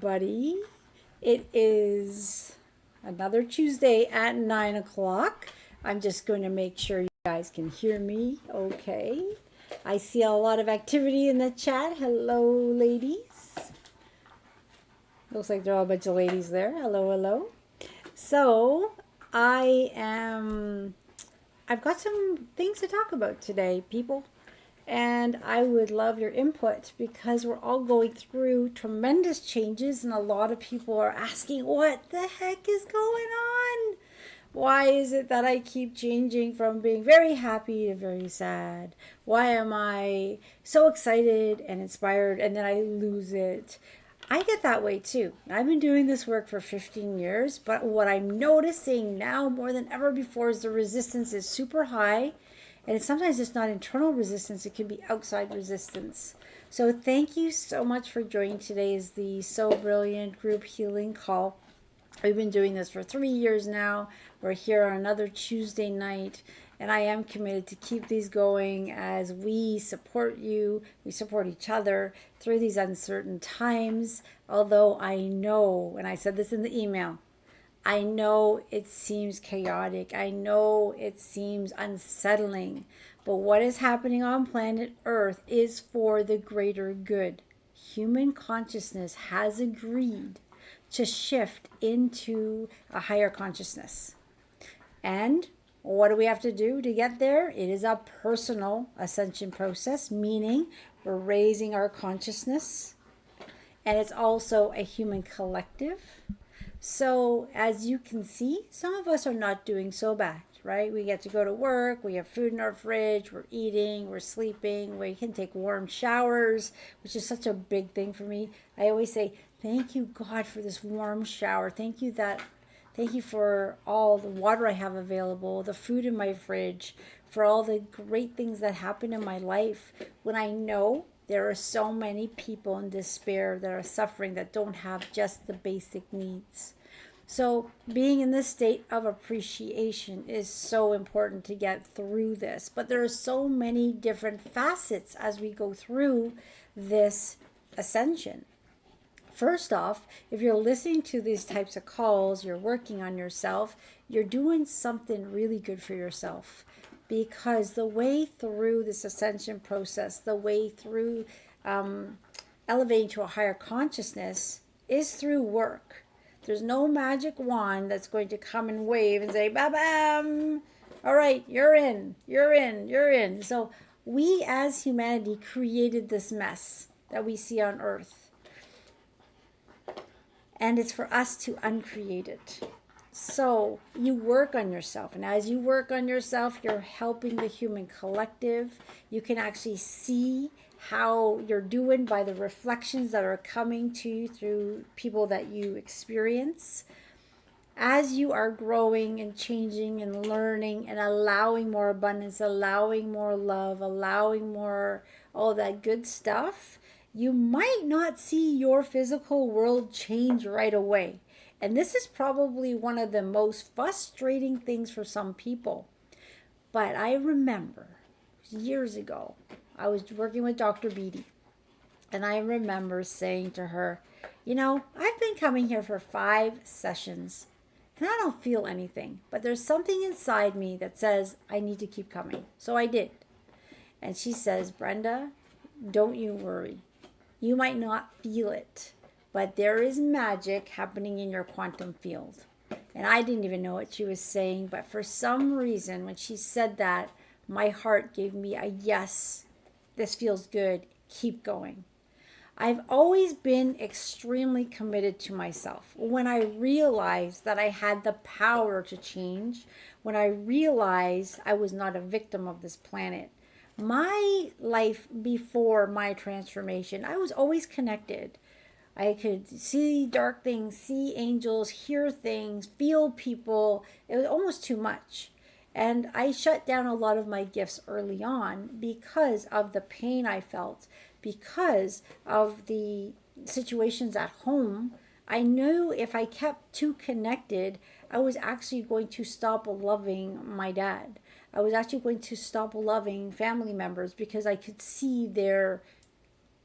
everybody. It is another Tuesday at 9 o'clock. I'm just going to make sure you guys can hear me okay. I see a lot of activity in the chat. Hello, ladies. Looks like there are a bunch of ladies there. Hello, hello. So, I've got some things to talk about today, people. And I would love your input because we're all going through tremendous changes, and a lot of people are asking, what the heck is going on? Why is it that I keep changing from being very happy to very sad? Why am I so excited and inspired and then I lose it? I get that way too. I've been doing this work for 15 years, but what I'm noticing now more than ever before is the resistance is super high. And sometimes it's not internal resistance, it can be outside resistance. So thank you so much for joining today's the So Brilliant group healing call. We've been doing this for 3 years now. We're here on another Tuesday night, and I am committed to keep these going as we support you, we support each other through these uncertain times. Although I know, and I said this in the email, I know it seems chaotic. I know it seems unsettling. But what is happening on planet Earth is for the greater good. Human consciousness has agreed to shift into a higher consciousness. And what do we have to do to get there? It is a personal ascension process, meaning we're raising our consciousness. And it's also a human collective. So as you can see, some of us are not doing so bad, right? We get to go to work, we have food in our fridge, we're eating, we're sleeping, we can take warm showers, which is such a big thing for me. I always say, thank you, God, for this warm shower. Thank you for all the water I have available, the food in my fridge, for all the great things that happen in my life when I know there are so many people in despair that are suffering that don't have just the basic needs. So being in this state of appreciation is so important to get through this. But there are so many different facets as we go through this ascension. First off, if you're listening to these types of calls, you're working on yourself, you're doing something really good for yourself. Because the way through this ascension process, the way through elevating to a higher consciousness is through work. There's no magic wand that's going to come and wave and say, bam, all right, you're in, you're in, you're in. So we as humanity created this mess that we see on Earth. And it's for us to uncreate it. So you work on yourself, and as you work on yourself, you're helping the human collective. You can actually see how you're doing by the reflections that are coming to you through people that you experience. As you are growing and changing and learning and allowing more abundance, allowing more love, allowing more all that good stuff, you might not see your physical world change right away. And this is probably one of the most frustrating things for some people. But I remember years ago, I was working with Dr. Beatty. And I remember saying to her, I've been coming here for 5 sessions. And I don't feel anything. But there's something inside me that says I need to keep coming. So I did. And she says, Brenda, don't you worry. You might not feel it. But there is magic happening in your quantum field. And I didn't even know what she was saying, but for some reason, when she said that, my heart gave me a yes, this feels good, keep going. I've always been extremely committed to myself. When I realized that I had the power to change, when I realized I was not a victim of this planet, my life before my transformation, I was always connected. I could see dark things, see angels, hear things, feel people. It was almost too much. And I shut down a lot of my gifts early on because of the pain I felt, because of the situations at home. I knew if I kept too connected, I was actually going to stop loving my dad. I was actually going to stop loving family members because I could see their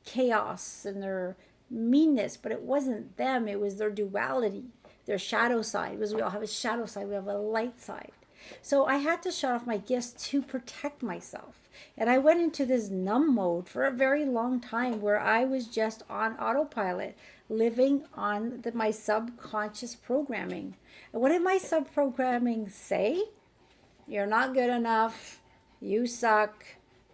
chaos and their meanness, but it wasn't them. It was their duality, their shadow side. Because we all have a shadow side, we have a light side. So I had to shut off my gifts to protect myself. And I went into this numb mode for a very long time where I was just on autopilot, living on my subconscious programming. And what did my subprogramming say? You're not good enough. You suck.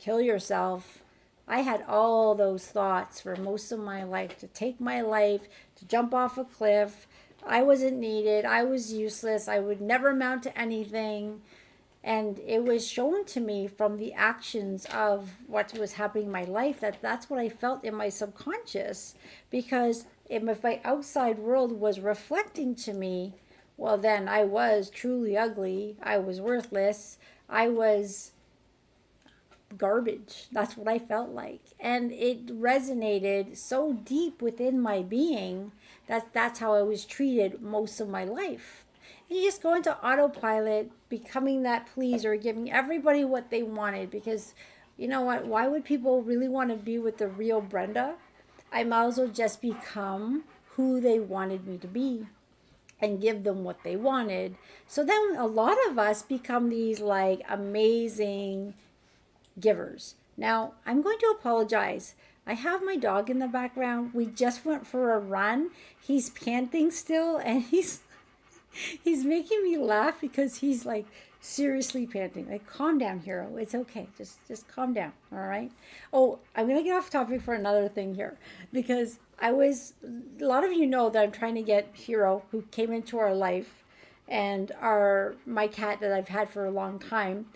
Kill yourself. I had all those thoughts for most of my life, to take my life, to jump off a cliff. I wasn't needed. I was useless. I would never amount to anything. And it was shown to me from the actions of what was happening in my life that that's what I felt in my subconscious. Because if my outside world was reflecting to me, well, then I was truly ugly. I was worthless. I was garbage. That's what I felt like. And it resonated so deep within my being that that's how I was treated most of my life. And you just go into autopilot, becoming that pleaser, giving everybody what they wanted. Because you know what? Why would people really want to be with the real Brenda? I might as well just become who they wanted me to be and give them what they wanted. So then a lot of us become these like amazing givers. Now, I'm going to apologize. I have my dog in the background. We just went for a run. He's panting still, and he's making me laugh because he's like seriously panting. Like, calm down, Hero. It's okay. Just calm down. All right. Oh, I'm gonna get off topic for another thing here, because a lot of you know that I'm trying to get Hero, who came into our life, and my cat that I've had for a long time,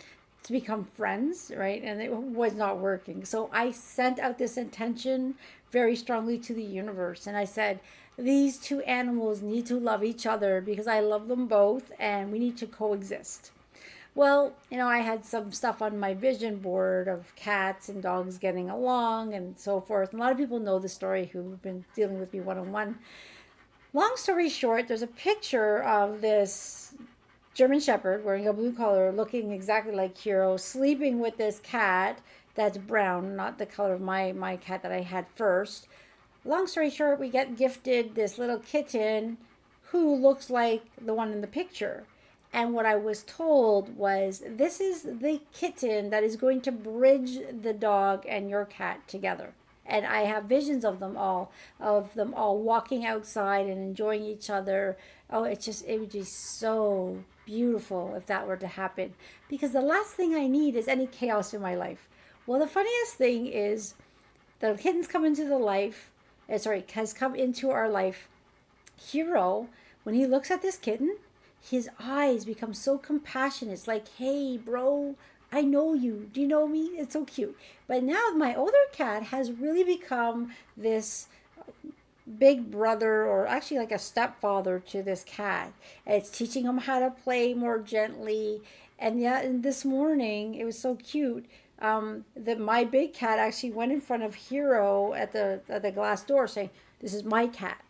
to become friends, right? And it was not working. So I sent out this intention very strongly to the universe. And I said, these two animals need to love each other because I love them both and we need to coexist. Well, I had some stuff on my vision board of cats and dogs getting along and so forth. And a lot of people know the story who've been dealing with me one-on-one. Long story short, there's a picture of this German Shepherd wearing a blue collar, looking exactly like Hero, sleeping with this cat that's brown, not the color of my cat that I had first. Long story short, we get gifted this little kitten who looks like the one in the picture. And what I was told was, this is the kitten that is going to bridge the dog and your cat together. And I have visions of them all walking outside and enjoying each other. Oh, it would be so beautiful if that were to happen. Because the last thing I need is any chaos in my life. Well, the funniest thing is the kitten's come into has come into our life. Hero, when he looks at this kitten, his eyes become so compassionate. It's like, hey, bro, I know you. Do you know me? It's so cute. But now my older cat has really become this big brother, or actually like a stepfather to this cat. And it's teaching him how to play more gently. And this morning, it was so cute that my big cat actually went in front of Hero at the glass door saying, this is my cat.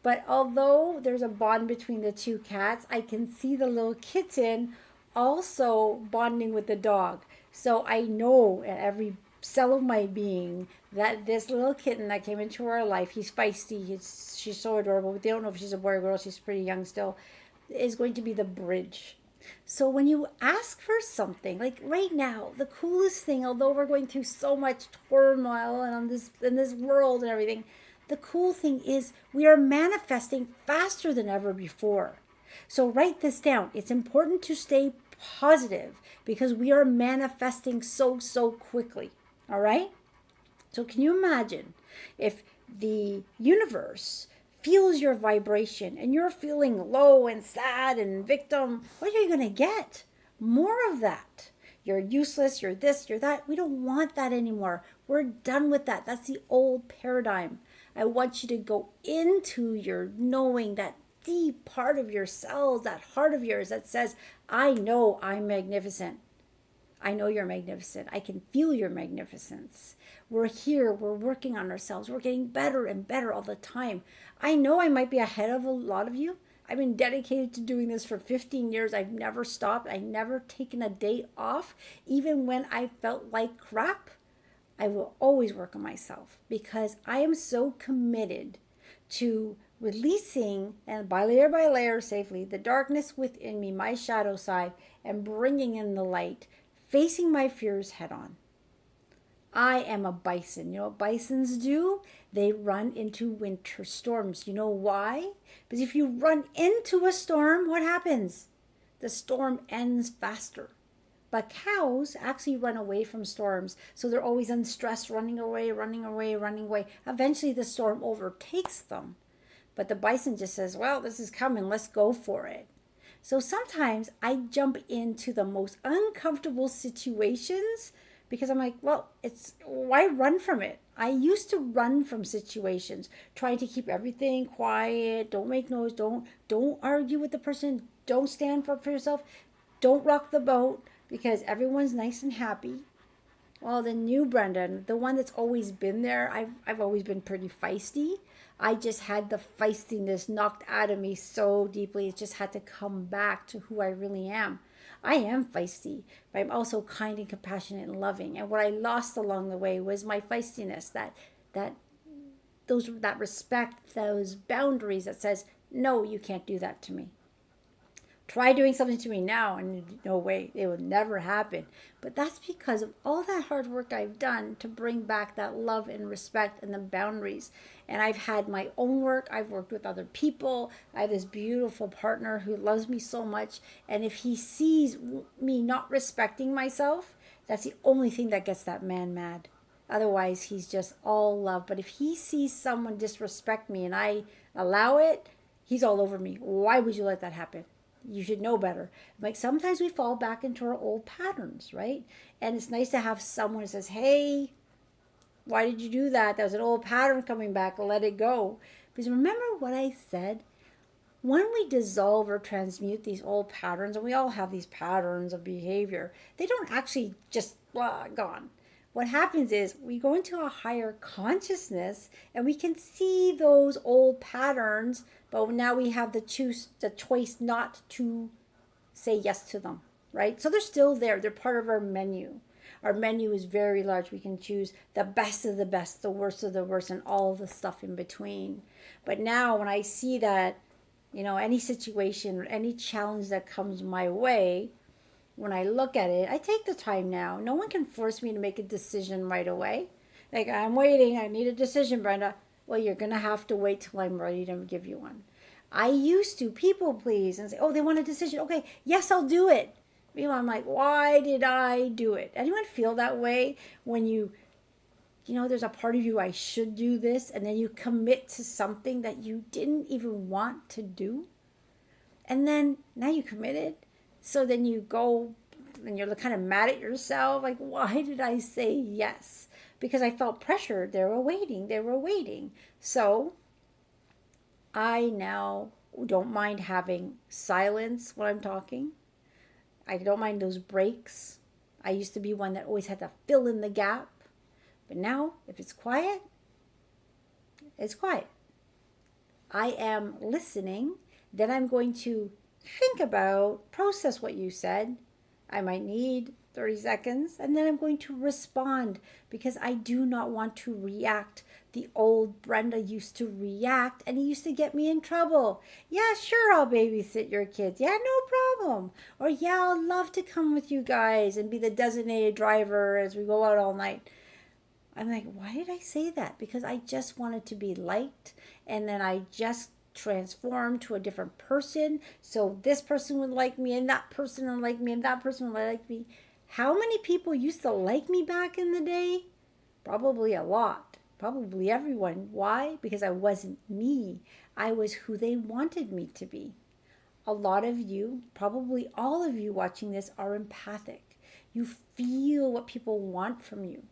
But although there's a bond between the two cats, I can see the little kitten also bonding with the dog. So I know at every cell of my being that this little kitten that came into our life, he's feisty, she's so adorable. We don't know if she's a boy or girl, she's pretty young still, is going to be the bridge. So when you ask for something, like right now, the coolest thing, although we're going through so much turmoil and in this world and everything, the cool thing is we are manifesting faster than ever before. So write this down. It's important to stay positive because we are manifesting so quickly. All right? So can you imagine if the universe feels your vibration and you're feeling low and sad and victim, what are you going to get? More of that. You're useless, you're this, you're that. We don't want that anymore. We're done with that. That's the old paradigm. I want you to go into your knowing, that deep part of your cells, that heart of yours that says, I know I'm magnificent. I know you're magnificent. I can feel your magnificence. We're here. We're working on ourselves. We're getting better and better all the time. I know I might be ahead of a lot of you. I've been dedicated to doing this for 15 years. I've never stopped. I've never taken a day off. Even when I felt like crap, I will always work on myself because I am so committed to releasing and by layer safely the darkness within me, my shadow side, and bringing in the light, facing my fears head on. I am a bison. You know what bisons do? They run into winter storms. You know why? Because if you run into a storm, what happens? The storm ends faster. But cows actually run away from storms. So they're always unstressed, running away, running away, running away. Eventually the storm overtakes them. But the bison just says, well, this is coming. Let's go for it. So sometimes I jump into the most uncomfortable situations because I'm like, well, why run from it? I used to run from situations, trying to keep everything quiet, don't make noise, don't argue with the person, don't stand up for yourself, don't rock the boat because everyone's nice and happy. Well, the new Brenda, the one that's always been there, I've always been pretty feisty. I just had the feistiness knocked out of me so deeply. It just had to come back to who I really am. I am feisty, but I'm also kind and compassionate and loving. And what I lost along the way was my feistiness, that respect, those boundaries that says, no, you can't do that to me. Try doing something to me now and no way, it would never happen. But that's because of all that hard work I've done to bring back that love and respect and the boundaries. And I've had my own work. I've worked with other people. I have this beautiful partner who loves me so much. And if he sees me not respecting myself, that's the only thing that gets that man mad. Otherwise, he's just all love. But if he sees someone disrespect me and I allow it, he's all over me. Why would you let that happen? You should know better. Like sometimes we fall back into our old patterns, right? And it's nice to have someone who says, hey, why did you do that? That was an old pattern coming back. Let it go. Because remember what I said? When we dissolve or transmute these old patterns, and we all have these patterns of behavior, they don't actually just gone. What happens is we go into a higher consciousness and we can see those old patterns, but now we have the choice not to say yes to them, right? So they're still there. They're part of our menu. Our menu is very large. We can choose the best of the best, the worst of the worst, and all the stuff in between. But now when I see that, any situation or any challenge that comes my way, when I look at it, I take the time now. No one can force me to make a decision right away. Like, I'm waiting. I need a decision, Brenda. Well, you're going to have to wait till I'm ready to give you one. I used to people please and say, oh, they want a decision. Okay, yes, I'll do it. Meanwhile, I'm like, why did I do it? Anyone feel that way when there's a part of you, I should do this, and then you commit to something that you didn't even want to do? And then now you committed. So then you go and you're kind of mad at yourself. Like, why did I say yes? Because I felt pressured. They were waiting. So I now don't mind having silence when I'm talking. I don't mind those breaks. I used to be one that always had to fill in the gap. But now, if it's quiet, it's quiet. I am listening. Then I'm going to think about, process what you said. I might need 30 seconds, and then I'm going to respond because I do not want to react. The old Brenda used to react, and it used to get me in trouble. Yeah, sure, I'll babysit your kids. Yeah, no problem. Or yeah, I'll love to come with you guys and be the designated driver as we go out all night. I'm like, why did I say that? Because I just wanted to be liked, and then I just transform to a different person, so this person would like me and that person would like me and that person would like me. How many people used to like me back in the day? Probably a lot. Probably everyone. Why? Because I wasn't me. I was who they wanted me to be. A lot of you, probably all of you watching this, are empathic. You feel what people want from you.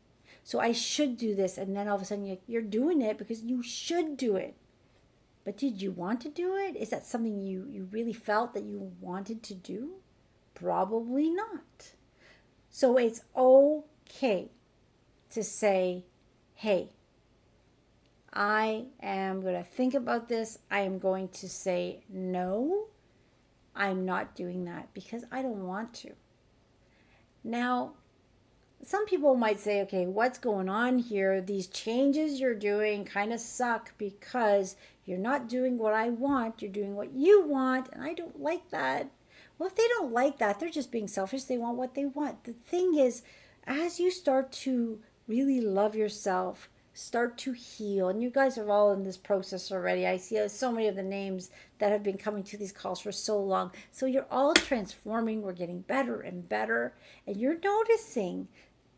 So I should do this, and then all of a sudden you're doing it because you should do it. But did you want to do it? Is that something you really felt that you wanted to do? Probably not. So it's okay to say, hey, I am going to think about this. I am going to say, no, I'm not doing that because I don't want to. Now, Some people might say, okay, what's going on here? These changes you're doing kind of suck because you're not doing what I want, you're doing what you want, and I don't like that. Well, if they don't like that, they're just being selfish. They want what they want. The thing is, as you start to really love yourself, start to heal, and you guys are all in this process already. I see so many of the names that have been coming to these calls for so long. So you're all transforming. We're getting better and better. And you're noticing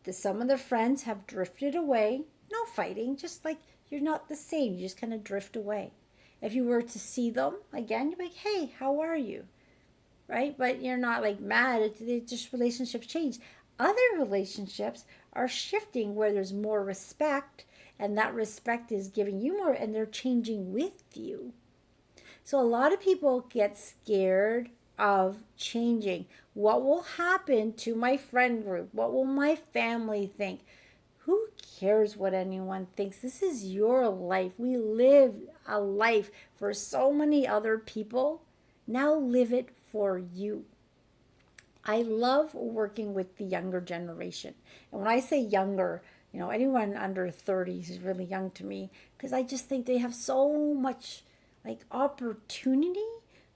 that some of the friends have drifted away. No fighting, just like you're not the same. You just kind of drift away. If you were to see them again, you'd be like, hey, how are you? Right? But you're not like mad. It just relationships change. Other relationships are shifting where there's more respect, and that respect is giving you more, and they're changing with you. So a lot of people get scared of changing. What will happen to my friend group? What will my family think? Who cares what anyone thinks? This is your life. We live a life for so many other people. Now live it for you. I love working with the younger generation. And when I say younger, anyone under 30 is really young to me because I just think they have so much like opportunity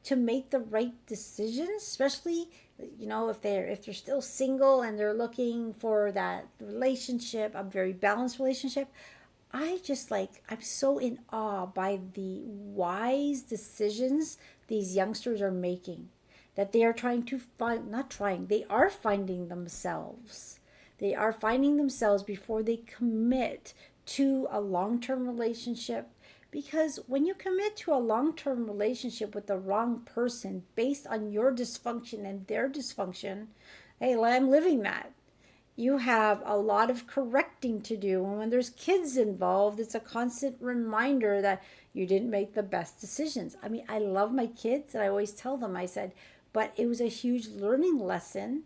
to make the right decisions, especially if they're still single and they're looking for that relationship, a very balanced relationship. I'm so in awe by the wise decisions these youngsters are making, that they are trying to find, not trying, they are finding themselves. They are finding themselves before they commit to a long-term relationship. Because when you commit to a long-term relationship with the wrong person based on your dysfunction and their dysfunction, hey, I'm living that. You have a lot of correcting to do. And when there's kids involved, it's a constant reminder that you didn't make the best decisions. I mean, I love my kids, and I always tell them, I said, but it was a huge learning lesson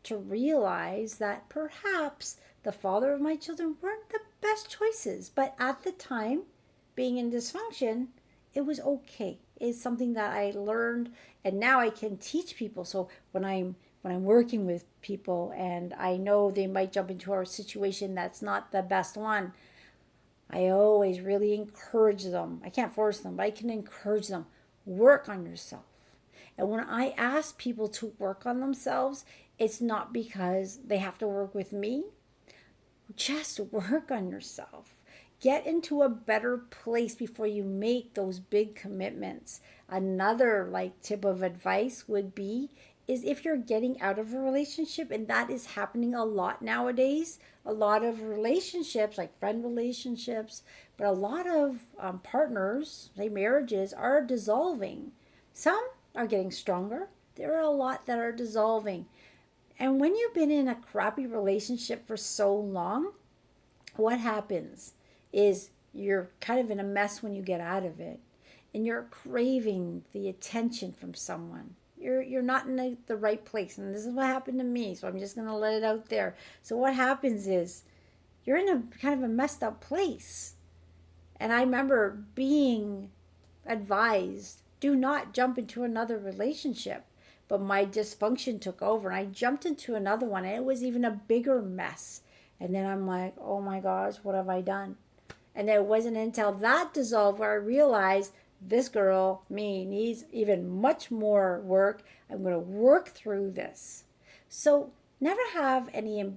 to realize that perhaps the father of my children weren't the best choices. But at the time, being in dysfunction, it was okay. It's something that I learned, and now I can teach people. So when I'm working with people and I know they might jump into a situation that's not the best one, I always really encourage them. I can't force them, but I can encourage them. Work on yourself. And when I ask people to work on themselves, it's not because they have to work with me. Just work on yourself. Get into a better place before you make those big commitments. Another tip of advice would be is if you're getting out of a relationship, and that is happening a lot nowadays, a lot of relationships, like friend relationships, but a lot of partners, say marriages, are dissolving. Some are getting stronger. There are a lot that are dissolving. And when you've been in a crappy relationship for so long, what happens is you're kind of in a mess when you get out of it, and you're craving the attention from someone. You're not in the right place, and this is what happened to me, so I'm just going to let it out there. So what happens is you're in a kind of a messed up place. And I remember being advised, do not jump into another relationship. But my dysfunction took over, and I jumped into another one, and it was even a bigger mess. And then I'm like, oh my gosh, what have I done? And it wasn't until that dissolved where I realized this girl, me, needs even much more work. I'm going to work through this. So never have any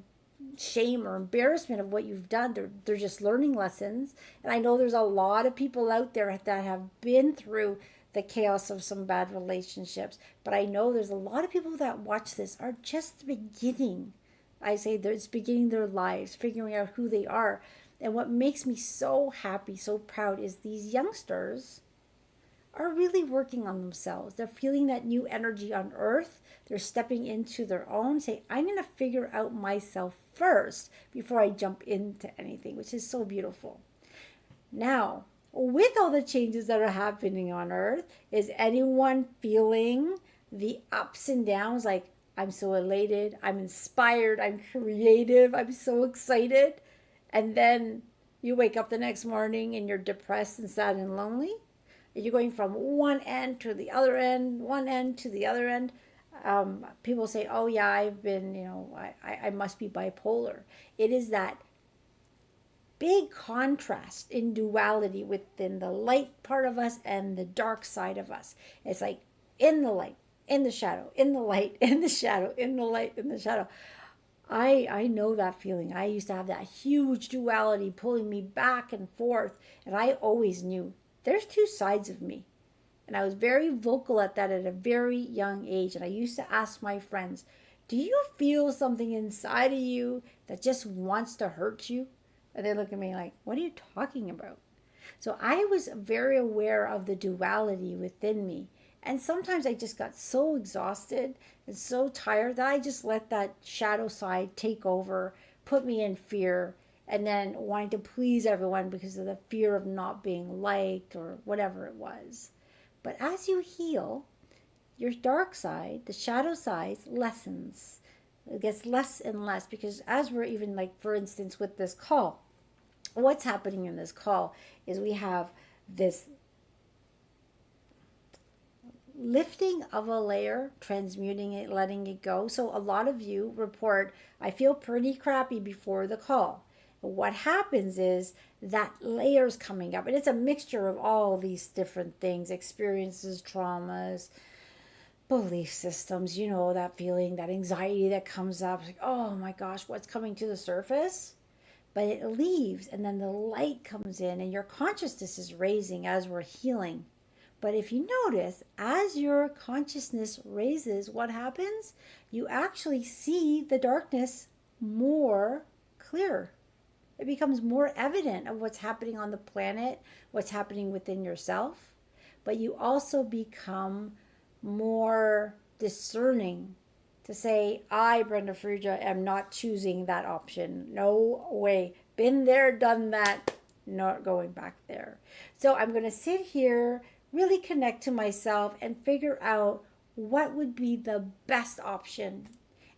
shame or embarrassment of what you've done. They're just learning lessons. And I know there's a lot of people out there that have been through the chaos of some bad relationships. But I know there's a lot of people that watch this are just beginning. I say it's beginning their lives, figuring out who they are. And what makes me so happy, so proud is these youngsters are really working on themselves. They're feeling that new energy on earth. They're stepping into their own, say, I'm going to figure out myself first before I jump into anything, which is so beautiful. Now, with all the changes that are happening on earth, is anyone feeling the ups and downs? Like, I'm so elated, I'm inspired, I'm creative, I'm so excited. And then you wake up the next morning and you're depressed and sad and lonely. You're going from one end to the other end, one end to the other end. people say, oh yeah, I've been, I must be bipolar. It is that big contrast in duality within the light part of us and the dark side of us. It's like in the light, in the shadow, in the light, in the shadow, in the light, in the shadow. I know that feeling. I used to have that huge duality pulling me back and forth, and I always knew there's two sides of me. And I was very vocal at that at a very young age. And I used to ask my friends, do you feel something inside of you that just wants to hurt you? And they look at me like, what are you talking about? So I was very aware of the duality within me. And sometimes I just got so exhausted and so tired that I just let that shadow side take over, put me in fear, and then wanting to please everyone because of the fear of not being liked or whatever it was. But as you heal, your dark side, the shadow side, lessens. It gets less and less because as we're even like, for instance, with this call, what's happening in this call is we have this lifting of a layer, transmuting it, letting it go. So a lot of you report, I feel pretty crappy before the call. What happens is that layer's coming up, and it's a mixture of all these different things, experiences, traumas, belief systems, that feeling, that anxiety that comes up. It's like, oh my gosh, what's coming to the surface? But it leaves, and then the light comes in, and your consciousness is raising as we're healing. But if you notice, as your consciousness raises, what happens? You actually see the darkness more clear. It becomes more evident of what's happening on the planet, what's happening within yourself. But you also become more discerning to say, I, Brenda Fruja, am not choosing that option. No way. Been there, done that, not going back there. So I'm going to sit here, really connect to myself, and figure out what would be the best option.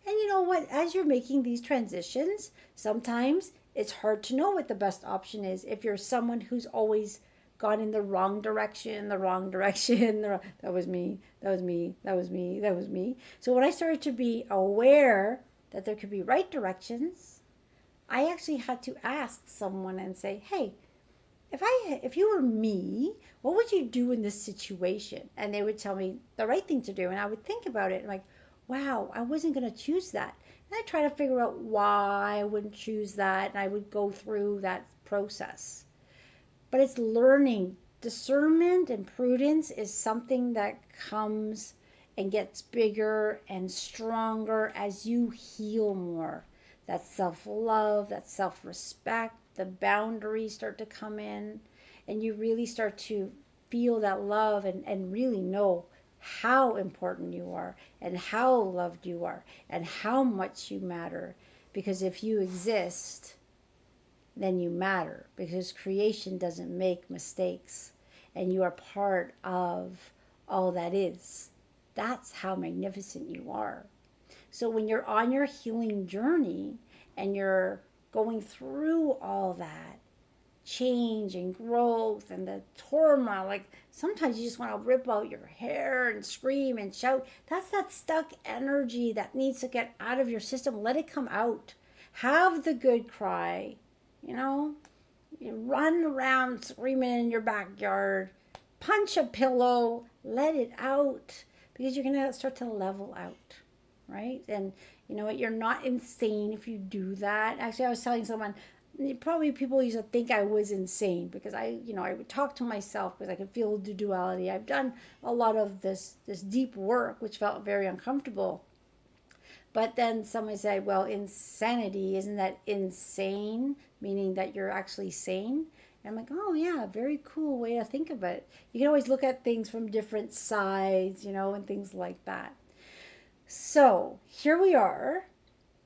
And you know what? As you're making these transitions, sometimes it's hard to know what the best option is if you're someone who's always gone in the wrong direction, that was me, that was me, that was me, that was me. So when I started to be aware that there could be right directions, I actually had to ask someone and say, hey, if you were me, what would you do in this situation? And they would tell me the right thing to do, and I would think about it, and like, wow, I wasn't going to choose that. And I try to figure out why I wouldn't choose that, and I would go through that process. But it's learning. Discernment and prudence is something that comes and gets bigger and stronger as you heal more. That self-love, that self-respect, the boundaries start to come in, and you really start to feel that love and really know how important you are and how loved you are and how much you matter. Because if you exist, then you matter, because creation doesn't make mistakes and you are part of all that is. That's how magnificent you are. So when you're on your healing journey and you're going through all that change and growth and the turmoil, like sometimes you just want to rip out your hair and scream and shout. That's that stuck energy that needs to get out of your system. Let it come out. Have the good cry. You run around screaming in your backyard, punch a pillow, let it out, because you're going to start to level out, right? And you know what? You're not insane if you do that. Actually, I was telling someone, probably people used to think I was insane because I would talk to myself because I could feel the duality. I've done a lot of this deep work, which felt very uncomfortable. But then someone said, well, insanity, isn't that insane? Meaning that you're actually sane? And I'm like, oh yeah, very cool way to think of it. You can always look at things from different sides, and things like that. So here we are.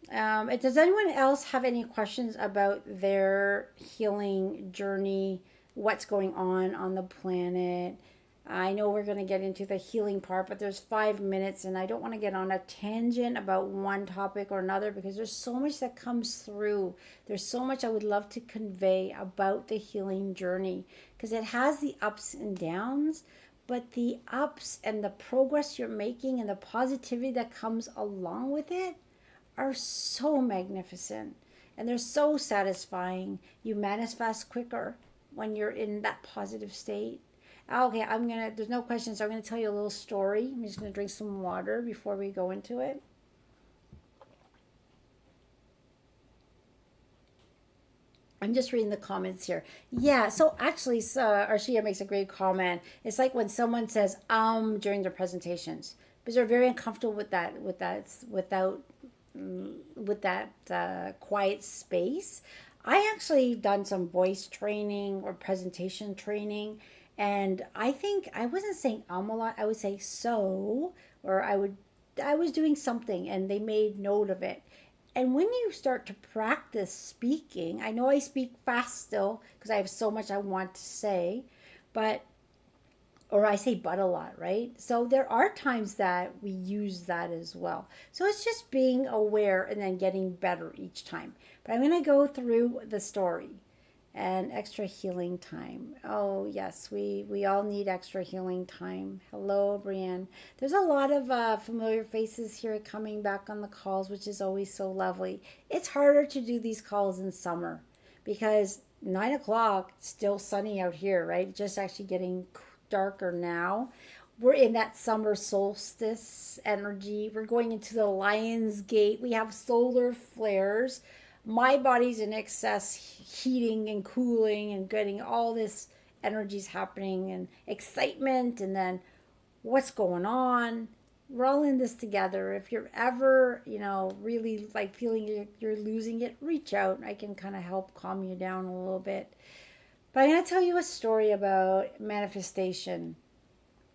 Does anyone else have any questions about their healing journey? What's going on the planet? I know we're going to get into the healing part, but there's 5 minutes and I don't want to get on a tangent about one topic or another because there's so much that comes through. There's so much I would love to convey about the healing journey because it has the ups and downs, but the ups and the progress you're making and the positivity that comes along with it are so magnificent, and they're so satisfying. You manifest quicker when you're in that positive state. Okay, there's no questions, so I'm gonna tell you a little story. I'm just gonna drink some water before we go into it. I'm just reading the comments here. Yeah, so actually, Arshia makes a great comment. It's like when someone says during their presentations, because they're very uncomfortable with that quiet space. I actually done some voice training or presentation training, and I think I wasn't saying a lot. I would say so, or I was doing something, and they made note of it. And when you start to practice speaking, I know I speak fast still because I have so much I want to say, but or I say but a lot, right? So there are times that we use that as well. So it's just being aware and then getting better each time. But I'm going to go through the story and extra healing time. Oh, yes, we all need extra healing time. Hello, Brienne. There's a lot of familiar faces here coming back on the calls, which is always so lovely. It's harder to do these calls in summer because 9 o'clock, still sunny out here, right? Just actually getting darker now. We're in that summer solstice energy. We're going into the Lion's Gate. We have solar flares. My body's in excess heating and cooling and getting all this energies happening and excitement, and then what's going on. We're all in this together. If you're ever, really like feeling you're losing it, reach out. I can kind of help calm you down a little bit. But I'm going to tell you a story about manifestation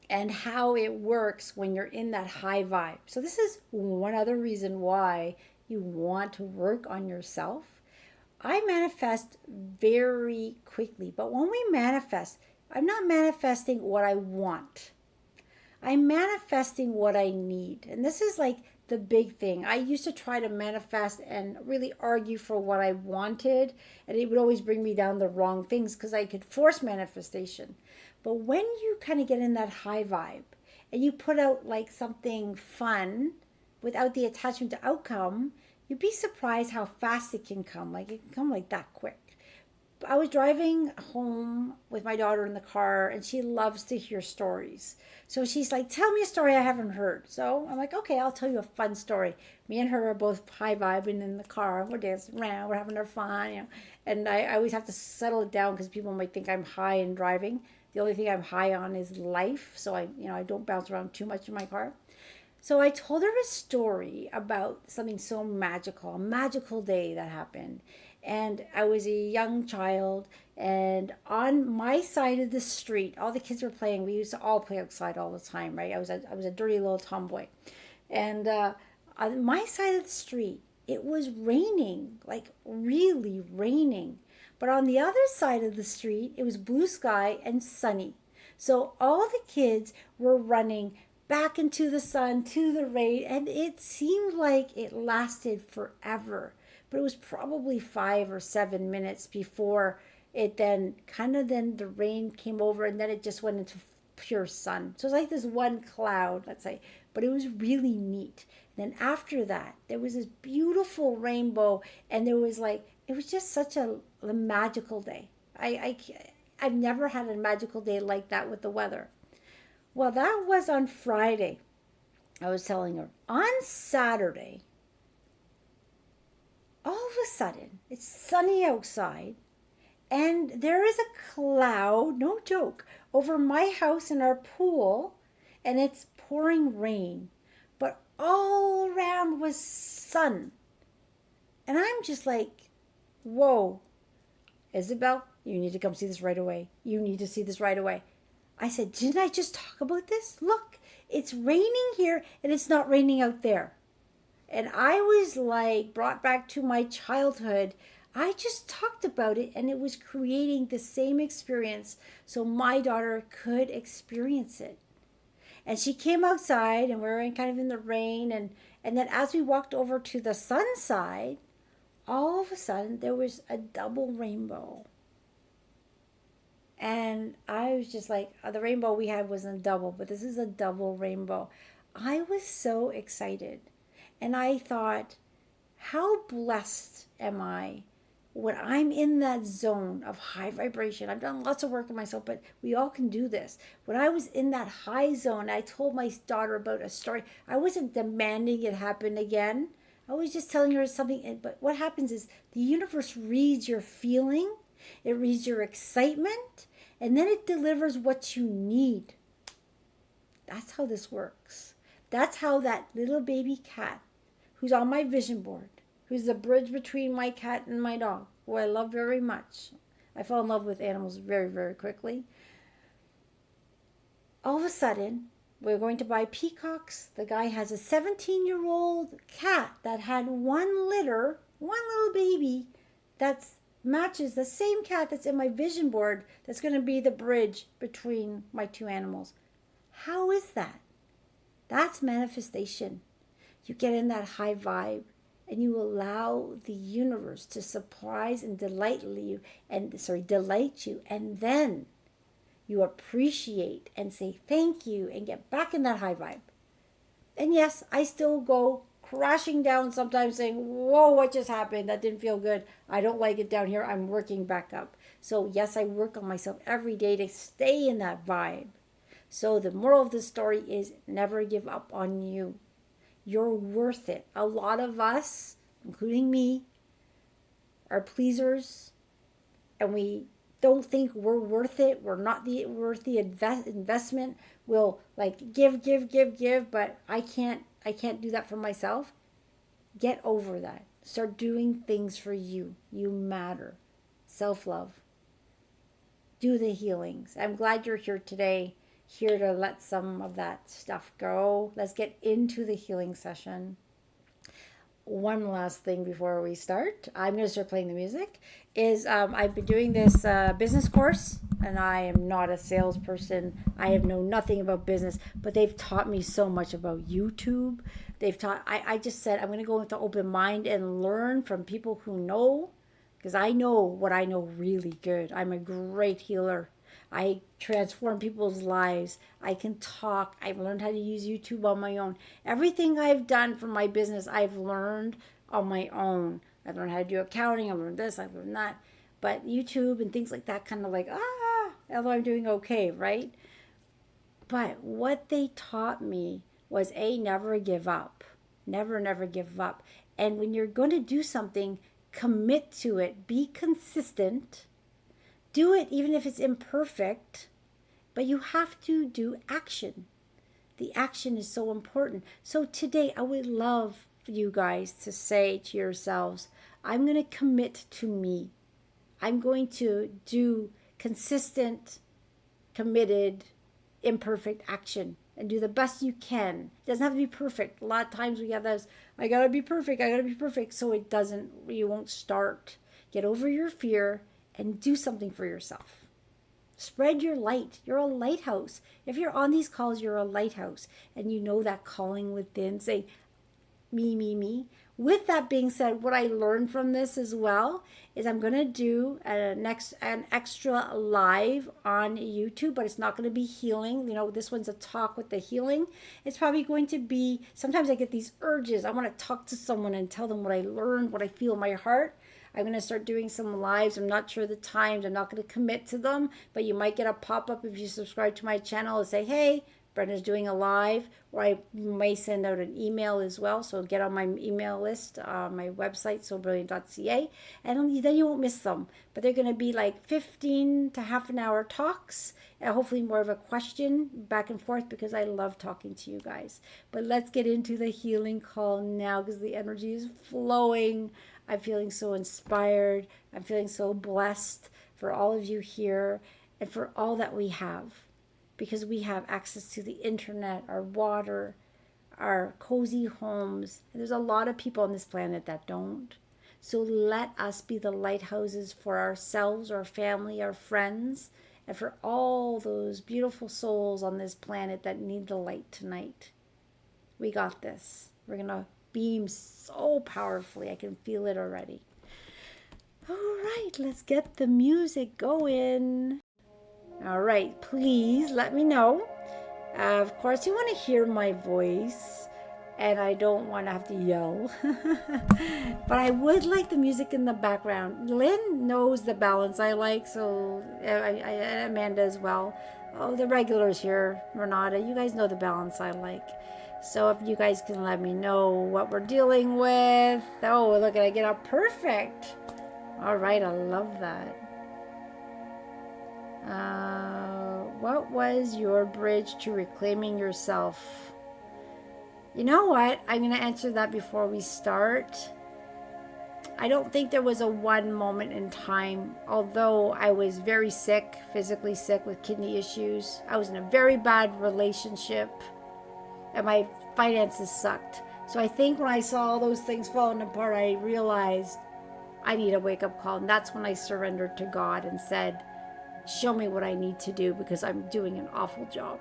and how it works when you're in that high vibe. So, this is one other reason why you want to work on yourself. I manifest very quickly, but when we manifest, I'm not manifesting what I want. I'm manifesting what I need. And this is like the big thing. I used to try to manifest and really argue for what I wanted, and it would always bring me down the wrong things because I could force manifestation. But when you kind of get in that high vibe and you put out like something fun without the attachment to outcome, you'd be surprised how fast it can come. Like it can come like that quick. I was driving home with my daughter in the car, and she loves to hear stories. So she's like, "Tell me a story I haven't heard." So I'm like, "Okay, I'll tell you a fun story." Me and her are both high vibing in the car. We're dancing around. We're having our fun. And I always have to settle it down because people might think I'm high in driving. The only thing I'm high on is life. So I don't bounce around too much in my car. So I told her a story about something so magical, a magical day that happened. And I was a young child, and on my side of the street, all the kids were playing. We used to all play outside all the time, right? I was a dirty little tomboy. And on my side of the street, it was raining, like really raining. But on the other side of the street, it was blue sky and sunny. So all the kids were running back into the sun, to the rain, and it seemed like it lasted forever. But it was probably 5 or 7 minutes before it then the rain came over, and then it just went into pure sun. So it's like this one cloud, let's say, but it was really neat. And then after that, there was this beautiful rainbow, and it was just such a magical day. I've never had a magical day like that with the weather. Well, that was on Friday. I was telling her. On Saturday, all of a sudden, it's sunny outside, and there is a cloud, no joke, over my house and our pool, and it's pouring rain. But all around was sun. And I'm just like, whoa, Isabel, you need to come see this right away. You need to see this right away. I said, didn't I just talk about this? Look, it's raining here and it's not raining out there. And I was like brought back to my childhood. I just talked about it, and it was creating the same experience so my daughter could experience it. And she came outside, and we were kind of in the rain. And then as we walked over to the sun side, all of a sudden there was a double rainbow. And I was just like, the rainbow we had wasn't a double, but this is a double rainbow. I was so excited. And I thought, how blessed am I when I'm in that zone of high vibration? I've done lots of work on myself, but we all can do this. When I was in that high zone, I told my daughter about a story. I wasn't demanding it happen again. I was just telling her something. But what happens is the universe reads your feeling, it reads your excitement, and then it delivers what you need. That's how this works. That's how that little baby cat who's on my vision board, who's the bridge between my cat and my dog, who I love very much. I fell in love with animals very, very quickly. All of a sudden, we're going to buy peacocks. The guy has a 17-year-old cat that had one litter, one little baby that matches the same cat that's in my vision board that's going to be the bridge between my two animals. How is that? That's manifestation. You get in that high vibe and you allow the universe to surprise and delight you, and then you appreciate and say thank you and get back in that high vibe. And yes, I still go crashing down sometimes saying, whoa, what just happened? That didn't feel good. I don't like it down here. I'm working back up. So yes, I work on myself every day to stay in that vibe. So the moral of the story is never give up on you. You're worth it. A lot of us, including me, are pleasers, and we don't think we're worth it. We're not worth the investment. We'll like give, but I can't do that for myself. Get over that. Start doing things for you. You matter. Self-love. Do the healings. I'm glad you're here today, here to let some of that stuff go. Let's get into the healing session. One last thing before we start, I'm going to start playing the music, is I've been doing this business course, and I am not a salesperson. I have known nothing about business, but they've taught me so much about YouTube. I just said I'm going to go with an open mind and learn from people who know, because I know what I know really good. I'm a great healer. I transform people's lives. I can talk. I've learned how to use YouTube on my own. Everything I've done for my business, I've learned on my own. I've learned how to do accounting. I've learned this. I've learned that. But YouTube and things like that kind of like, although I'm doing okay, right? But what they taught me was never give up. Never give up. And when you're going to do something, commit to it. Be consistent. Do it even if it's imperfect, but you have to do action. The action is so important. So today I would love for you guys to say to yourselves, I'm going to commit to me. I'm going to do consistent, committed, imperfect action and do the best you can. It doesn't have to be perfect. A lot of times we have those, I got to be perfect. So you won't start. Get over your fear and do something for yourself. Spread your light. You're a lighthouse. If you're on these calls, you're a lighthouse. And you know that calling within. Say, me. With that being said, what I learned from this as well is I'm going to do an extra live on YouTube, but it's not going to be healing. This one's a talk with the healing. It's probably going to be, sometimes I get these urges. I want to talk to someone and tell them what I learned, what I feel in my heart. I'm going to start doing some lives. I'm not sure the times. I'm not going to commit to them, but you might get a pop-up if you subscribe to my channel and say, hey, Brenda's doing a live, or I may send out an email as well. So get on my email list, my website, sobrilliant.ca, and then you won't miss them. But they're going to be like 15 to half an hour talks, and hopefully more of a question back and forth, because I love talking to you guys. But let's get into the healing call now, because the energy is flowing. I'm feeling so inspired. I'm feeling so blessed for all of you here and for all that we have, because we have access to the internet, our water, our cozy homes. And there's a lot of people on this planet that don't. So let us be the lighthouses for ourselves, our family, our friends, and for all those beautiful souls on this planet that need the light tonight. We got this. We're going to beam so powerfully. I can feel it already. All right, let's get the music going. All right, please let me know. Of course, you want to hear my voice, and I don't want to have to yell. But I would like the music in the background. Lynn knows the balance I like, so Amanda as well. Oh, the regulars here, Renata, you guys know the balance I like. So if you guys can let me know what we're dealing with. Oh, look at I get up perfect. All right, I love that. What was your bridge to reclaiming yourself? You know what? I'm going to answer that before we start. I don't think there was a one moment in time, although I was very sick, physically sick with kidney issues. I was in a very bad relationship, and my finances sucked. So I think when I saw all those things falling apart, I realized I need a wake-up call. And that's when I surrendered to God and said, show me what I need to do because I'm doing an awful job.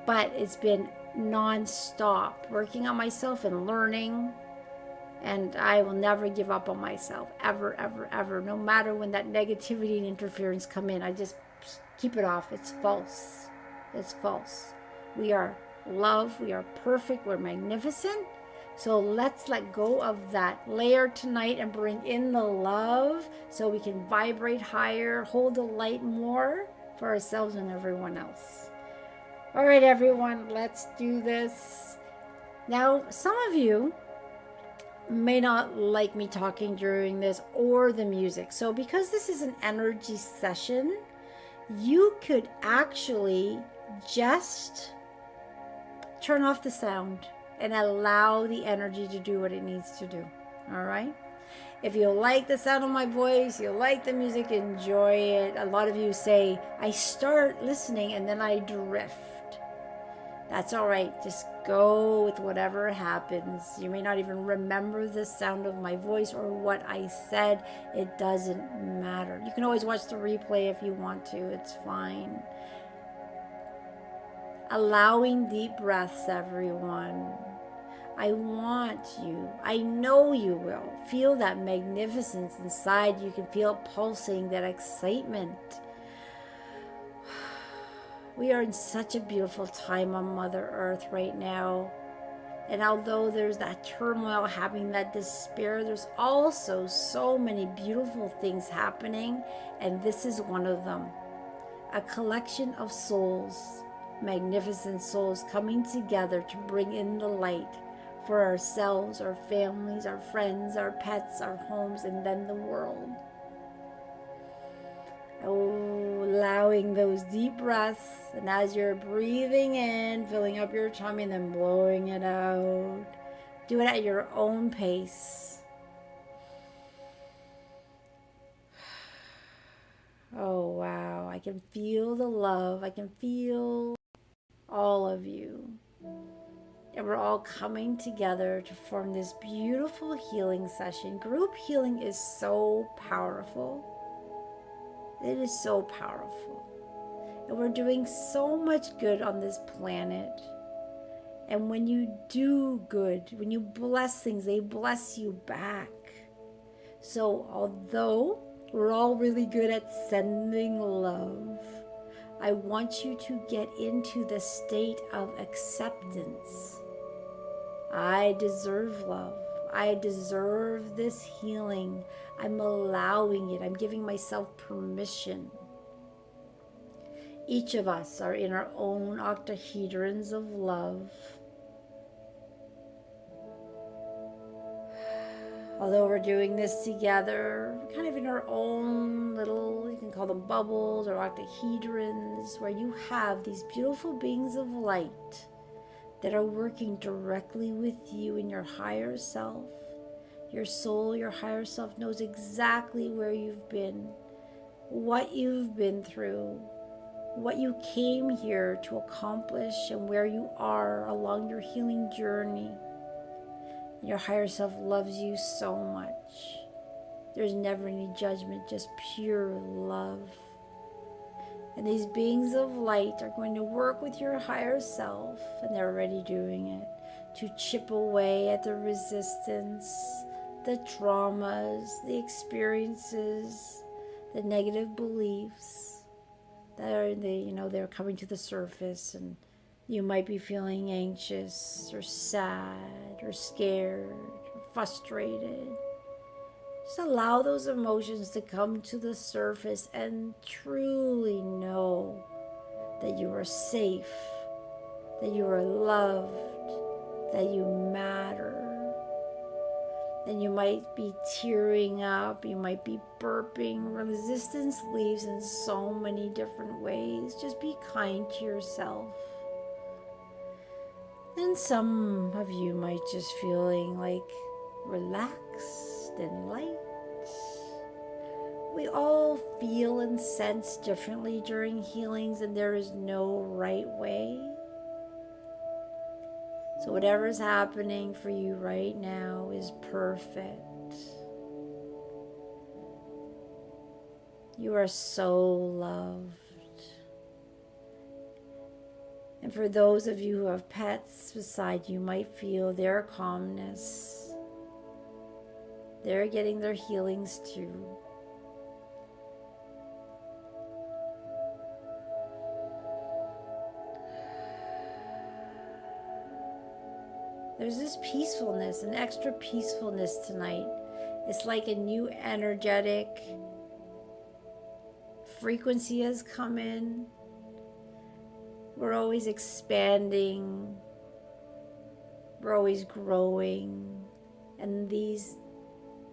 But it's been non-stop working on myself and learning, and I will never give up on myself, ever, ever, ever. No matter when that negativity and interference come in, I just keep it off. It's false. It's false. We are love. We are perfect. We're magnificent. So let's let go of that layer tonight and bring in the love so we can vibrate higher, hold the light more for ourselves and everyone else. All right, everyone, let's do this. Now, some of you may not like me talking during this or the music. So because this is an energy session, you could actually just turn off the sound and allow the energy to do what it needs to do. All right? If you like the sound of my voice, you like the music, enjoy it. A lot of you say, I start listening and then I drift. That's all right. Just go with whatever happens. You may not even remember the sound of my voice or what I said. It doesn't matter. You can always watch the replay if you want to. It's fine. Allowing deep breaths, everyone. I want you, I know you will, feel that magnificence inside. You can feel it pulsing, that excitement. We are in such a beautiful time on Mother Earth right now. And although there's that turmoil happening, that despair, there's also so many beautiful things happening. And this is one of them. A collection of souls, magnificent souls coming together to bring in the light for ourselves, our families, our friends, our pets, our homes, and then the world. Oh, allowing those deep breaths, and as you're breathing in, filling up your tummy and then blowing it out, do it at your own pace. Oh, wow. I can feel the love. I can feel all of you. And we're all coming together to form this beautiful healing session. Group healing is so powerful. It is so powerful. And we're doing so much good on this planet. And when you do good, when you bless things, they bless you back. So although we're all really good at sending love, I want you to get into the state of acceptance. I deserve love. I deserve this healing. I'm allowing it. I'm giving myself permission. Each of us are in our own octahedrons of love. Although we're doing this together, kind of in our own little, you can call them bubbles or octahedrons, where you have these beautiful beings of light that are working directly with you in your higher self. Your soul, your higher self knows exactly where you've been, what you've been through, what you came here to accomplish, and where you are along your healing journey. Your higher self loves you so much. There's never any judgment, just pure love. And these beings of light are going to work with your higher self, and they're already doing it, to chip away at the resistance, the traumas, the experiences, the negative beliefs they're coming to the surface, and you might be feeling anxious or sad or scared or frustrated. Just allow those emotions to come to the surface and truly know that you are safe, that you are loved, that you matter. And you might be tearing up, you might be burping. Resistance leaves in so many different ways. Just be kind to yourself. And some of you might just feeling like relaxed and light. We all feel and sense differently during healings, and there is no right way. So whatever is happening for you right now is perfect. You are so loved. And for those of you who have pets beside you, might feel their calmness. They're getting their healings too. There's this peacefulness, an extra peacefulness tonight. It's like a new energetic frequency has come in. We're always expanding. We're always growing. And these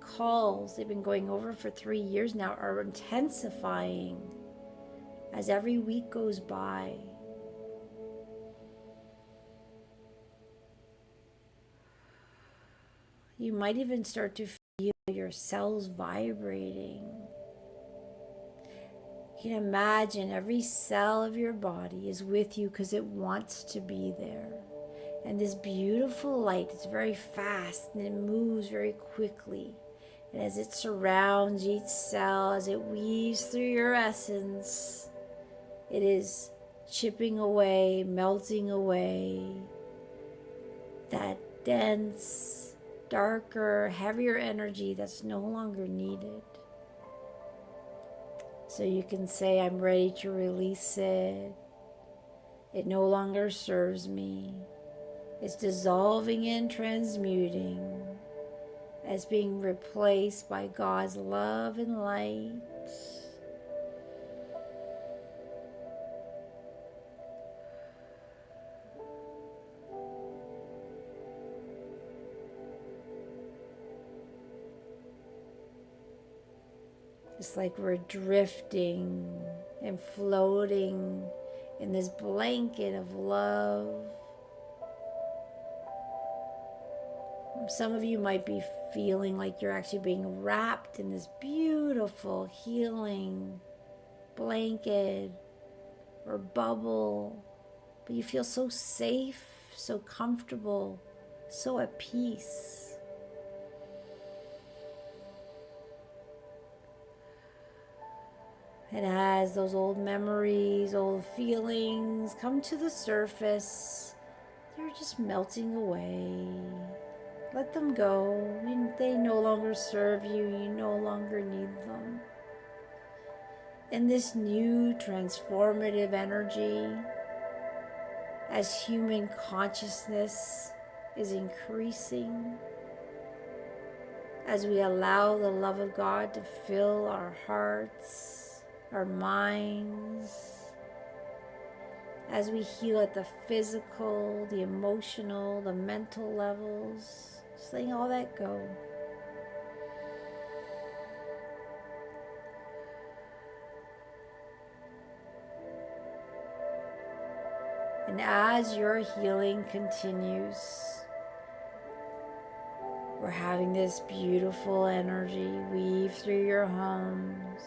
calls, they've been going over for 3 years now, are intensifying as every week goes by. You might even start to feel your cells vibrating. You can imagine every cell of your body is with you because it wants to be there. And this beautiful light, it's very fast and it moves very quickly. And as it surrounds each cell, as it weaves through your essence, it is chipping away, melting away that dense, darker, heavier energy that's no longer needed. So you can say, I'm ready to release it. It no longer serves me. It's dissolving and transmuting as being replaced by God's love and light. It's like we're drifting and floating in this blanket of love. Some of you might be feeling like you're actually being wrapped in this beautiful healing blanket or bubble, but you feel so safe, so comfortable, so at peace. And as those old memories, old feelings come to the surface, they're just melting away. Let them go. They no longer serve you. You no longer need them. And this new transformative energy, as human consciousness is increasing, as we allow the love of God to fill our hearts, our minds, as we heal at the physical, the emotional, the mental levels, just letting all that go. And as your healing continues, we're having this beautiful energy weave through your homes.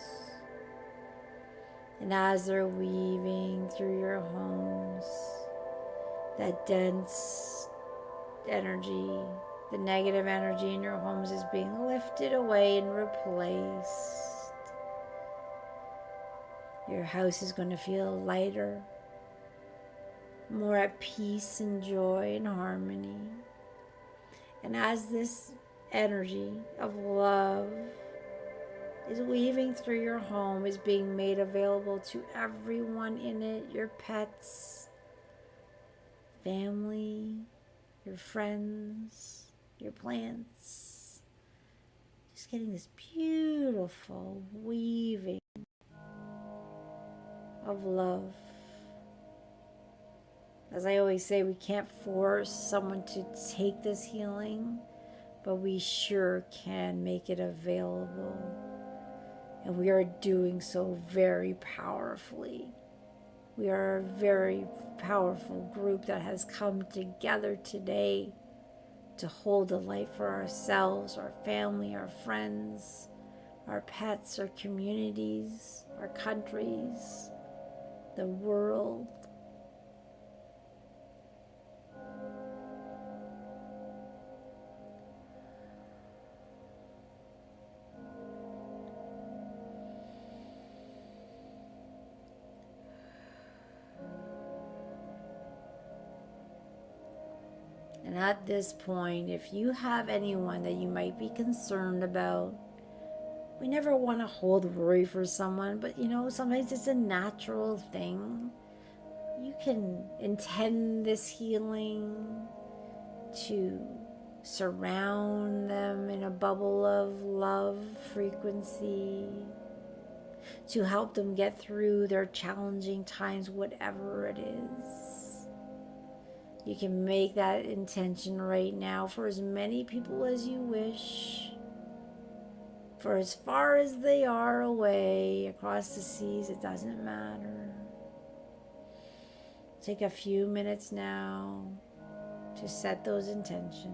And as they're weaving through your homes, that dense energy, the negative energy in your homes is being lifted away and replaced. Your house is going to feel lighter, more at peace and joy and harmony. And as this energy of love is weaving through your home, is being made available to everyone in it, your pets, family, your friends, your plants. Just getting this beautiful weaving of love. As I always say, we can't force someone to take this healing, but we sure can make it available. And we are doing so very powerfully. We are a very powerful group that has come together today to hold the light for ourselves, our family, our friends, our pets, our communities, our countries, the world. And at this point, if you have anyone that you might be concerned about, we never want to hold worry for someone, but sometimes it's a natural thing. You can intend this healing to surround them in a bubble of love frequency, to help them get through their challenging times, whatever it is. You can make that intention right now for as many people as you wish, for as far as they are away, across the seas, it doesn't matter. Take a few minutes now to set those intentions.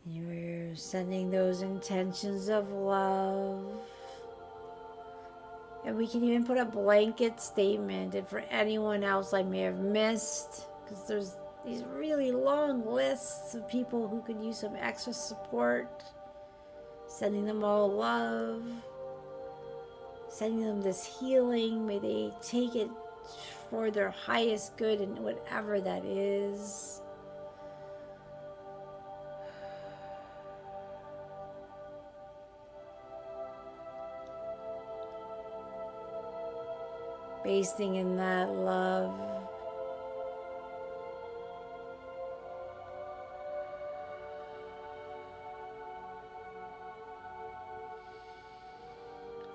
You're sending those intentions of love. And we can even put a blanket statement. And for anyone else I may have missed, because there's these really long lists of people who could use some extra support, sending them all love, sending them this healing. May they take it for their highest good and whatever that is. Basting in that love.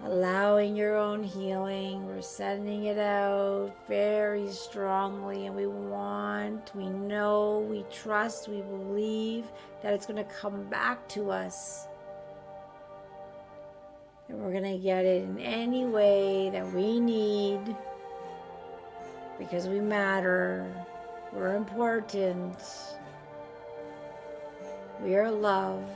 Allowing your own healing. We're sending it out very strongly, and we know, we trust, we believe that it's going to come back to us. And we're going to get it in any way that we need, because we matter, we're important, we are loved.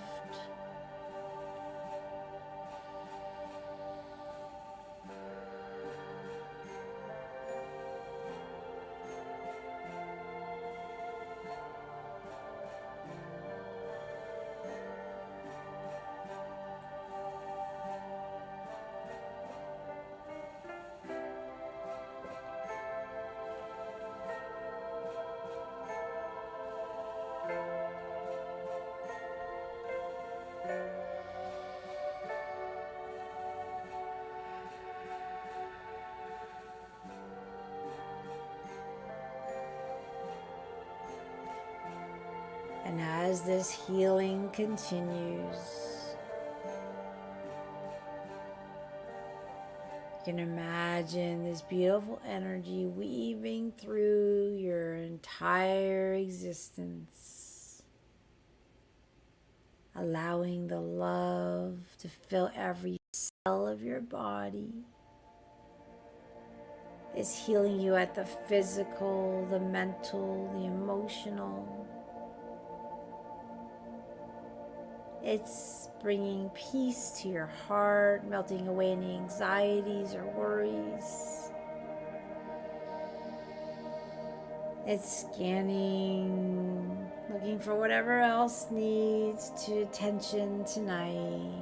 And as this healing continues, you can imagine this beautiful energy weaving through your entire existence, allowing the love to fill every cell of your body. It's healing you at the physical, the mental, the emotional. It's bringing peace to your heart, melting away any anxieties or worries. It's scanning, looking for whatever else needs to attention tonight.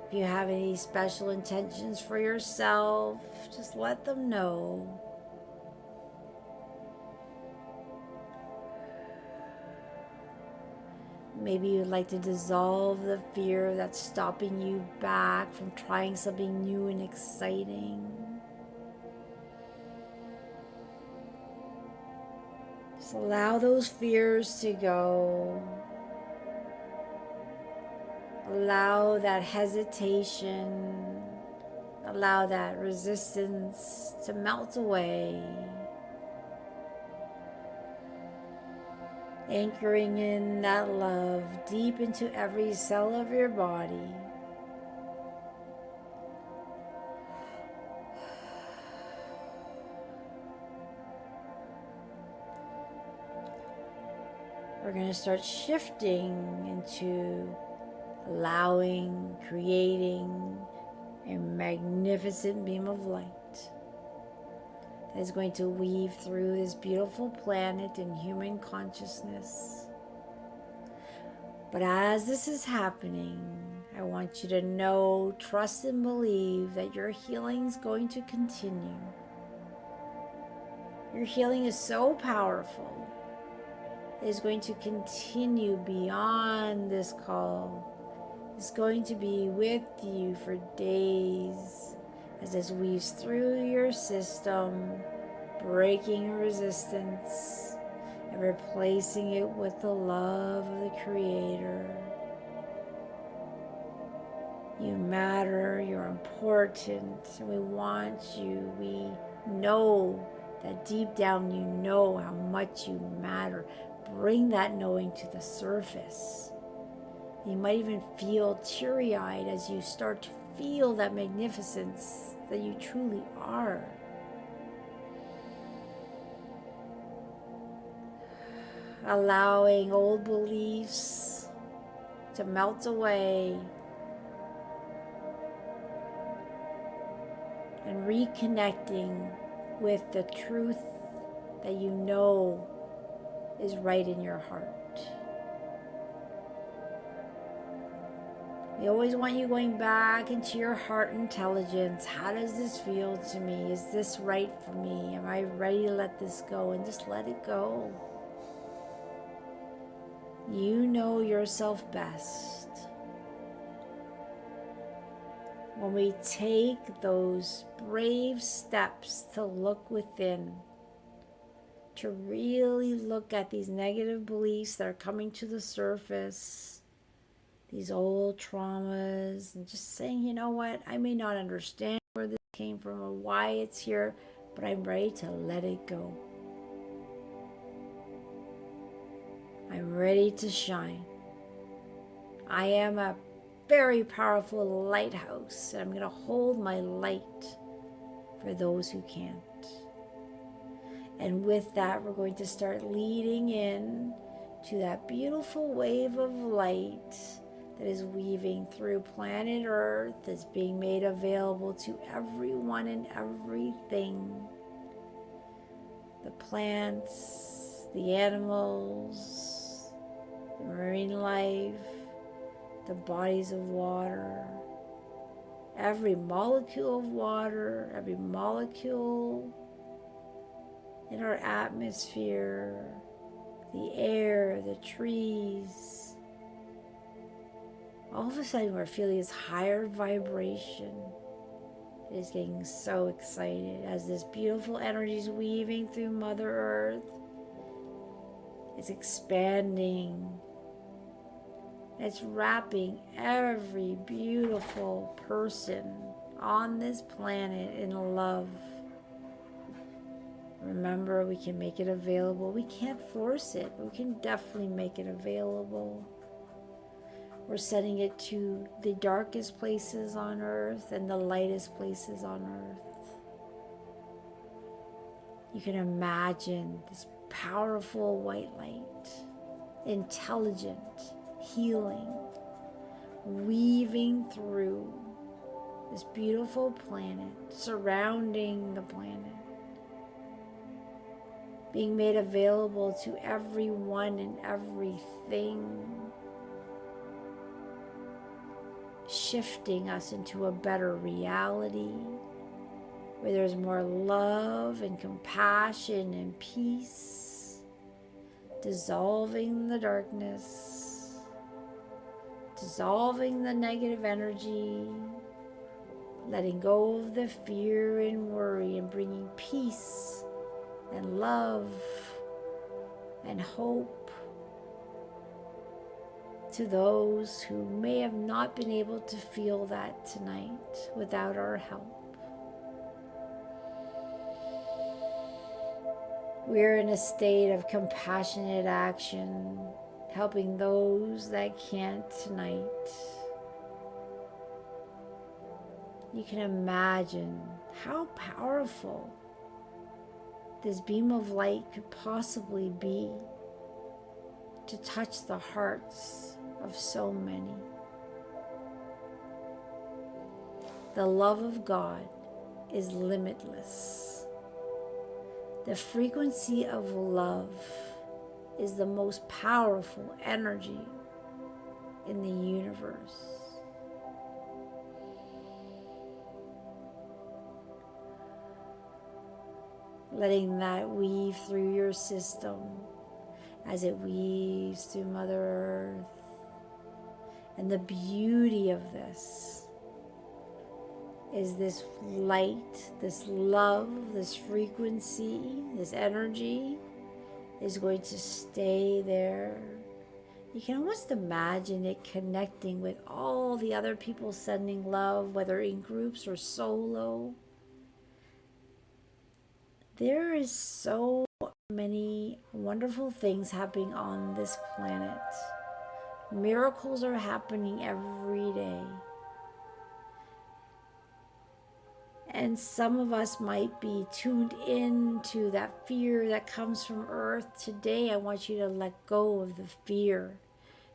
If you have any special intentions for yourself, just let them know. Maybe you'd like to dissolve the fear that's stopping you back from trying something new and exciting. Just allow those fears to go. Allow that hesitation, allow that resistance to melt away. Anchoring in that love deep into every cell of your body. We're going to start shifting into allowing, creating a magnificent beam of light that is going to weave through this beautiful planet and human consciousness. But as this is happening, I want you to know, trust, and believe that your healing is going to continue. Your healing is so powerful. It is going to continue beyond this call. It's going to be with you for days as this weaves through your system, breaking resistance and replacing it with the love of the Creator. You matter, you're important, and we want you. We know that deep down you know how much you matter. Bring that knowing to the surface. You might even feel teary-eyed as you start to feel that magnificence that you truly are. Allowing old beliefs to melt away and reconnecting with the truth that you know is right in your heart. We always want you going back into your heart intelligence. How does this feel to me? Is this right for me? Am I ready to let this go? And just let it go. You know yourself best. When we take those brave steps to look within, to really look at these negative beliefs that are coming to the surface, these old traumas, and just saying, you know what, I may not understand where this came from or why it's here, but I'm ready to let it go. I'm ready to shine. I am a very powerful lighthouse, and I'm going to hold my light for those who can't. And with that, we're going to start leading in to that beautiful wave of light that is weaving through planet Earth, that's being made available to everyone and everything. The plants, the animals, the marine life, the bodies of water, every molecule of water, every molecule in our atmosphere, the air, the trees. All of a sudden we're feeling this higher vibration. It is getting so excited as this beautiful energy is weaving through Mother Earth, It's expanding. It's wrapping every beautiful person on this planet in love. Remember, we can make it available. We can't force it, but we can definitely make it available. We're sending it to the darkest places on earth and the lightest places on earth. You can imagine this powerful white light, intelligent, healing, weaving through this beautiful planet, surrounding the planet, being made available to everyone and everything, shifting us into a better reality where there's more love and compassion and peace, dissolving the darkness, dissolving the negative energy, letting go of the fear and worry, and bringing peace and love and hope to those who may have not been able to feel that tonight without our help. We're in a state of compassionate action, helping those that can't tonight. You can imagine how powerful this beam of light could possibly be to touch the hearts of so many. The love of God is limitless. The frequency of love is the most powerful energy in the universe. Letting that weave through your system as it weaves through Mother Earth. And the beauty of this is this light, this love, this frequency, this energy is going to stay there. You can almost imagine it connecting with all the other people sending love, whether in groups or solo. There is so many wonderful things happening on this planet. Miracles are happening every day. And some of us might be tuned into that fear that comes from earth. Today, I want you to let go of the fear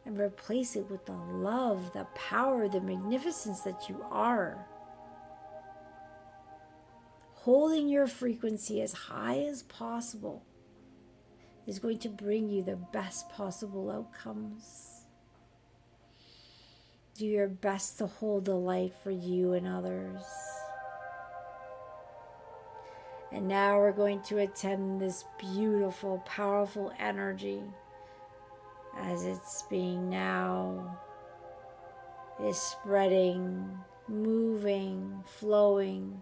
and replace it with the love, the power, the magnificence that you are. Holding your frequency as high as possible is going to bring you the best possible outcomes. Do your best to hold the light for you and others. And now we're going to attend this beautiful, powerful energy as it's being now is spreading, moving, flowing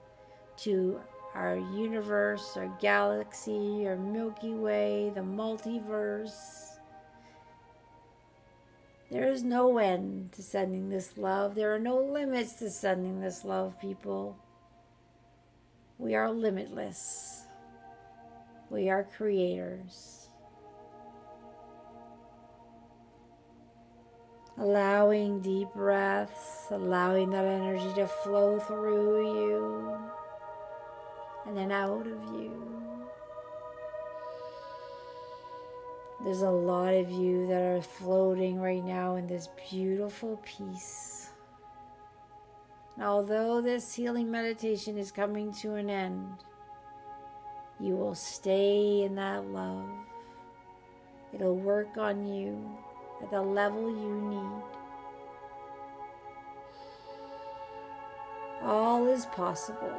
to our universe, our galaxy, our Milky Way, the multiverse. There is no end to sending this love. There are no limits to sending this love, people. We are limitless. We are creators. Allowing deep breaths, allowing that energy to flow through you and then out of you. There's a lot of you that are floating right now in this beautiful peace. Although this healing meditation is coming to an end, you will stay in that love. It'll work on you at the level you need. All is possible.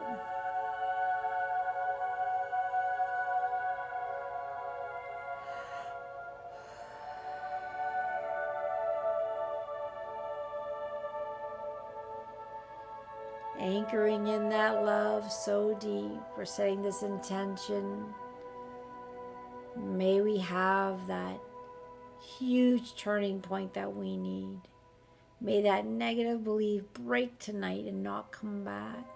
Anchoring in that love so deep, we're setting this intention. May we have that huge turning point that we need. May that negative belief break tonight and not come back.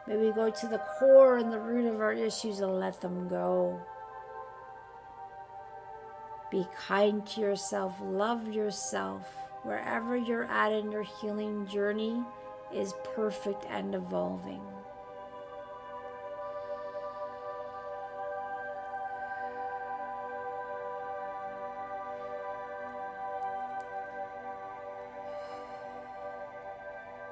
May we go to the core and the root of our issues and let them go. Be kind to yourself. Love yourself. Wherever you're at in your healing journey is perfect and evolving.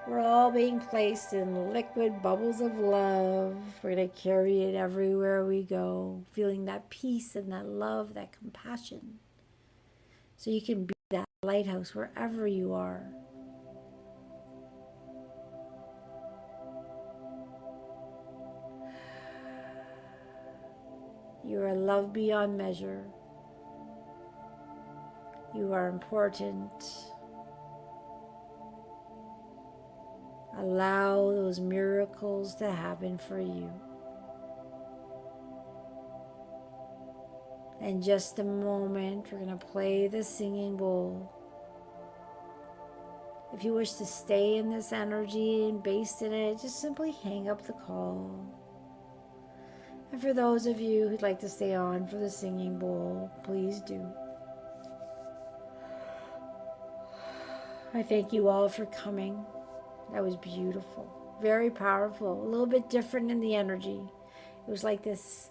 We're all being placed in liquid bubbles of love. We're going to carry it everywhere we go, feeling that peace and that love, that compassion. So you can be that lighthouse wherever you are. You are loved beyond measure. You are important. Allow those miracles to happen for you. In just a moment, we're going to play the singing bowl. If you wish to stay in this energy and based in it, just simply hang up the call. And for those of you who'd like to stay on for the singing bowl, please do. I thank you all for coming. That was beautiful, very powerful, a little bit different in the energy. It was like this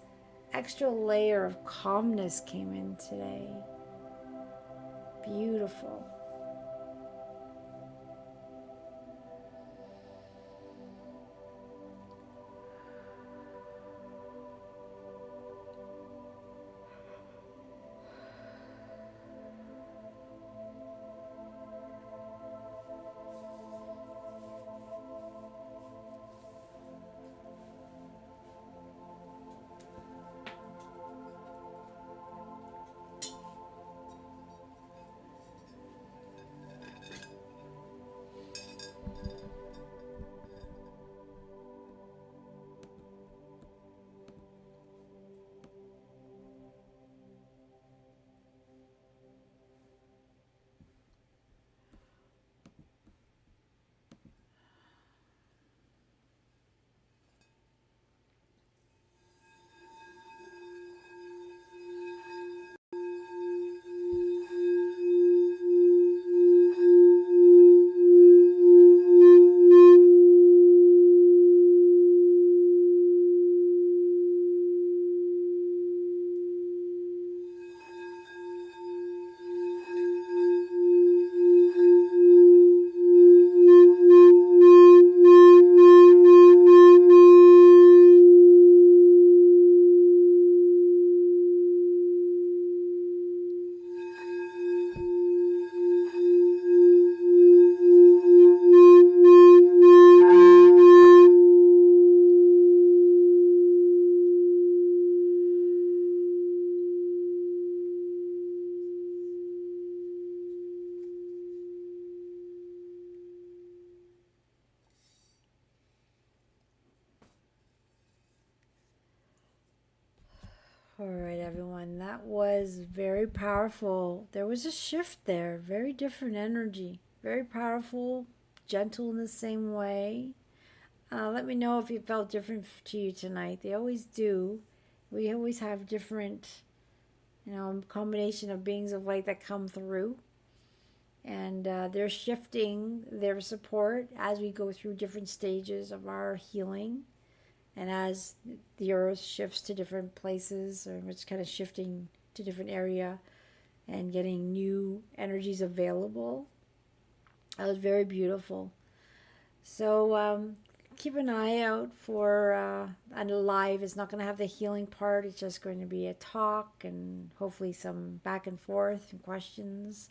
extra layer of calmness came in today. Beautiful. All right, everyone, that was very powerful. There was a shift there, very different energy, very powerful, gentle in the same way. Let me know if it felt different to you tonight. They always do. We always have different, combination of beings of light that come through. And they're shifting their support as we go through different stages of our healing. And as the earth shifts to different places, or it's kind of shifting to different area and getting new energies available. That was very beautiful. So keep an eye out for a live. It's not going to have the healing part. It's just going to be a talk and hopefully some back and forth and questions.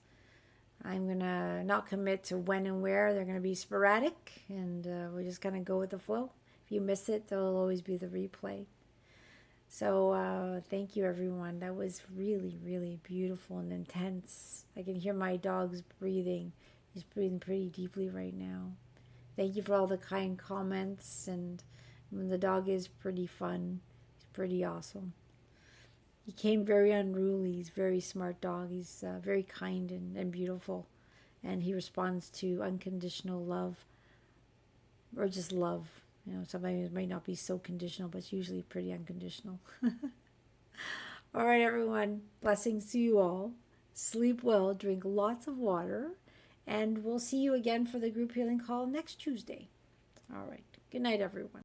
I'm going to not commit to when and where. They're going to be sporadic, and we're just going to go with the flow. If you miss it, there'll always be the replay. So thank you, everyone. That was really, really beautiful and intense. I can hear my dog's breathing. He's breathing pretty deeply right now. Thank you for all the kind comments, and the dog is pretty fun. He's pretty awesome. He came very unruly. He's a very smart dog. He's very kind and beautiful. And he responds to unconditional love or just love. You know, sometimes it might not be so conditional, but it's usually pretty unconditional. All right, everyone. Blessings to you all. Sleep well, drink lots of water, and we'll see you again for the group healing call next Tuesday. All right. Good night, everyone.